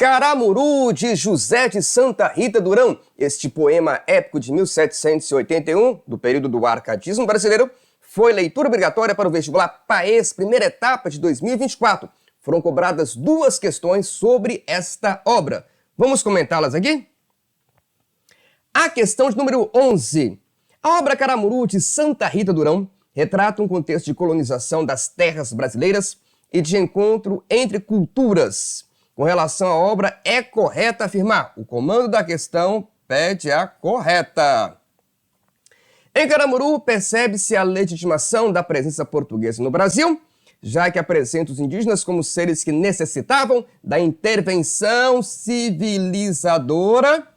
Caramuru, de José de Santa Rita Durão. Este poema épico de 1781, do período do arcadismo brasileiro, foi leitura obrigatória para o vestibular PAES, primeira etapa de 2024. Foram cobradas 2 questões sobre esta obra. Vamos comentá-las aqui? A questão de número 11. A obra Caramuru, de Santa Rita Durão, retrata um contexto de colonização das terras brasileiras e de encontro entre culturas. Com relação à obra, é correto afirmar. O comando da questão pede a correta. Em Caramuru, percebe-se a legitimação da presença portuguesa no Brasil, já que apresenta os indígenas como seres que necessitavam da intervenção civilizadora,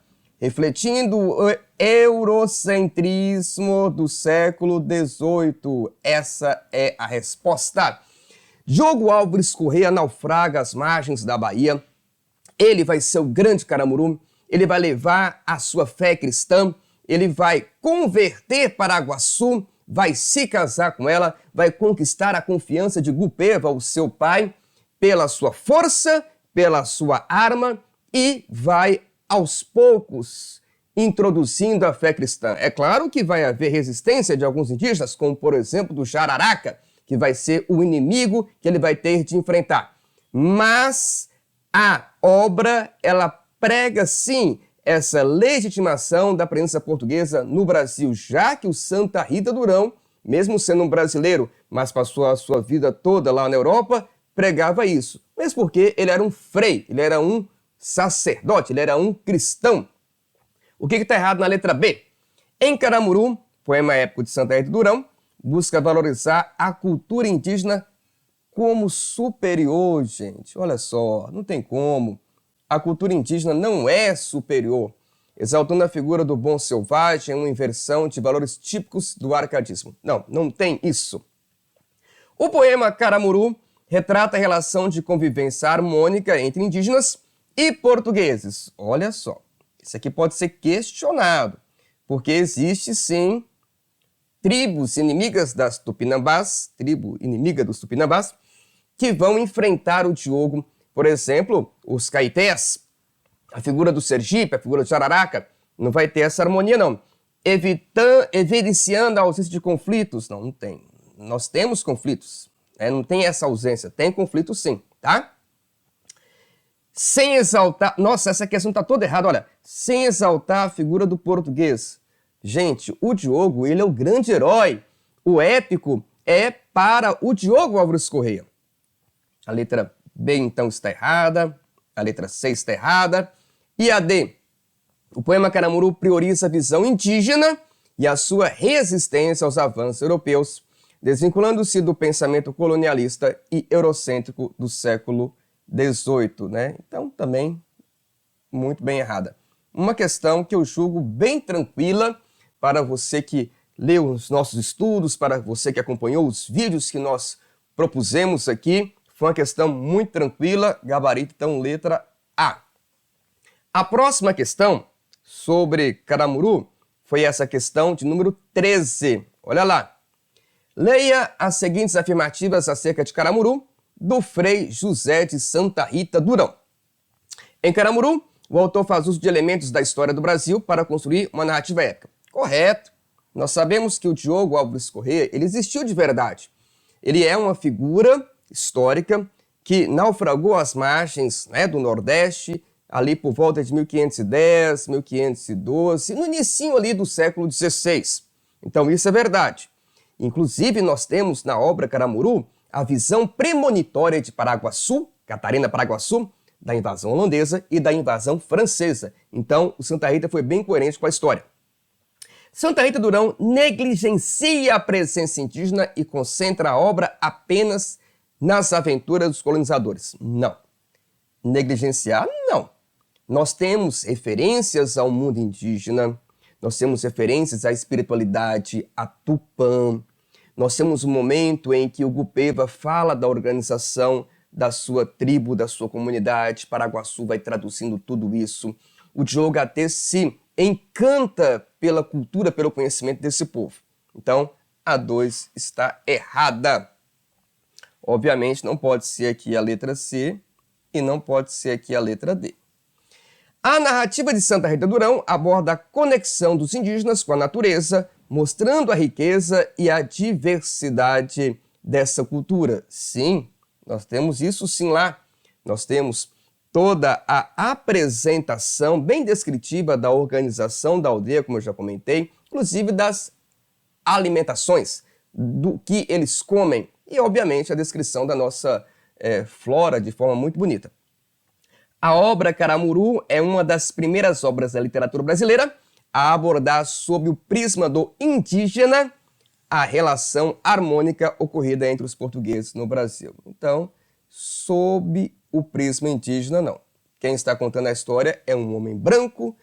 refletindo o eurocentrismo do século XVIII. Essa é a resposta. Diogo Álvares Corrêa naufraga às margens da Bahia. Ele vai ser o grande Caramuru, ele vai levar a sua fé cristã, ele vai converter Paraguaçu, vai se casar com ela, vai conquistar a confiança de Gupeva, o seu pai, pela sua força, pela sua arma, e vai, aos poucos, introduzindo a fé cristã. É claro que vai haver resistência de alguns indígenas, como, por exemplo, do Jararaca, que vai ser o inimigo que ele vai ter de enfrentar. Mas a obra, ela prega, sim, essa legitimação da presença portuguesa no Brasil, já que o Santa Rita Durão, mesmo sendo um brasileiro, mas passou a sua vida toda lá na Europa, pregava isso. Mesmo porque ele era um frei, ele era um sacerdote, ele era um cristão. O que está errado na letra B? Em Caramuru, poema épico de Santa Rita Durão, busca valorizar a cultura indígena como superior, gente. Olha só, não tem como. A cultura indígena não é superior, exaltando a figura do bom selvagem, uma inversão de valores típicos do arcadismo. Não, não tem isso. O poema Caramuru retrata a relação de convivência harmônica entre indígenas e portugueses. Olha só, isso aqui pode ser questionado, porque existe sim tribos inimigas das Tupinambás, tribo inimiga dos Tupinambás, que vão enfrentar o Diogo, por exemplo, os Caetés, a figura do Sergipe, a figura do Jararaca, não vai ter essa harmonia não. Evidenciando a ausência de conflitos, não tem. Nós temos conflitos, não tem essa ausência, tem conflito sim, tá? Sem exaltar, nossa, essa questão está toda errada, olha, sem exaltar a figura do português. Gente, o Diogo, ele é o grande herói. O épico é para o Diogo Álvares Corrêa. A letra B, então, está errada. A letra C está errada. E a D? O poema Caramuru prioriza a visão indígena e a sua resistência aos avanços europeus, desvinculando-se do pensamento colonialista e eurocêntrico do século XVIII, né? Então, também, muito bem errada. Uma questão que eu julgo bem tranquila, para você que leu os nossos estudos, para você que acompanhou os vídeos que nós propusemos aqui, foi uma questão muito tranquila, gabarito, então, letra A. A próxima questão sobre Caramuru foi essa questão de número 13. Olha lá. Leia as seguintes afirmativas acerca de Caramuru, do Frei José de Santa Rita Durão. Em Caramuru, o autor faz uso de elementos da história do Brasil para construir uma narrativa épica. Correto. Nós sabemos que o Diogo Álvares Corrêa, ele existiu de verdade. Ele é uma figura histórica que naufragou às margens, né, do Nordeste, ali por volta de 1510, 1512, no início ali do século XVI. Então isso é verdade. Inclusive nós temos na obra Caramuru a visão premonitória de Paraguaçu, Catarina Paraguaçu, da invasão holandesa e da invasão francesa. Então o Santa Rita foi bem coerente com a história. Santa Rita Durão negligencia a presença indígena e concentra a obra apenas nas aventuras dos colonizadores. Não. Negligenciar, não. Nós temos referências ao mundo indígena, nós temos referências à espiritualidade, a Tupã. Nós temos um momento em que o Gupeva fala da organização da sua tribo, da sua comunidade. Paraguaçu vai traduzindo tudo isso. O Diogo até se encanta pela cultura, pelo conhecimento desse povo. Então, a 2 está errada. Obviamente, não pode ser aqui a letra C, e não pode ser aqui a letra D. A narrativa de Santa Rita Durão aborda a conexão dos indígenas com a natureza, mostrando a riqueza e a diversidade dessa cultura. Sim, nós temos isso sim lá. Nós temos toda a apresentação bem descritiva da organização da aldeia, como eu já comentei, inclusive das alimentações, do que eles comem e, obviamente, a descrição da nossa flora de forma muito bonita. A obra Caramuru é uma das primeiras obras da literatura brasileira a abordar sob o prisma do indígena a relação harmônica ocorrida entre os portugueses no Brasil. Então, sob o prisma indígena, não. Quem está contando a história é um homem branco,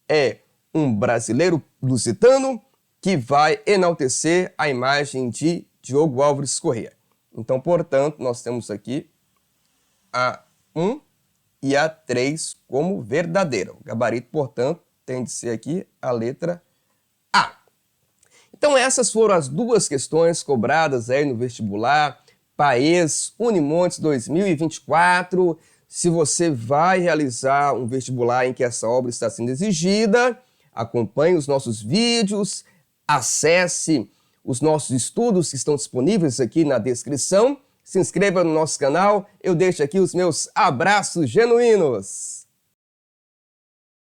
é um brasileiro lusitano que vai enaltecer a imagem de Diogo Álvares Corrêa. Então, portanto, nós temos aqui a 1 e a 3 como verdadeira. O gabarito, portanto, tem de ser aqui a letra A. Então essas foram as duas questões cobradas aí no vestibular PAES Unimontes 2024. Se você vai realizar um vestibular em que essa obra está sendo exigida, acompanhe os nossos vídeos, acesse os nossos estudos que estão disponíveis aqui na descrição, se inscreva no nosso canal, eu deixo aqui os meus abraços genuínos.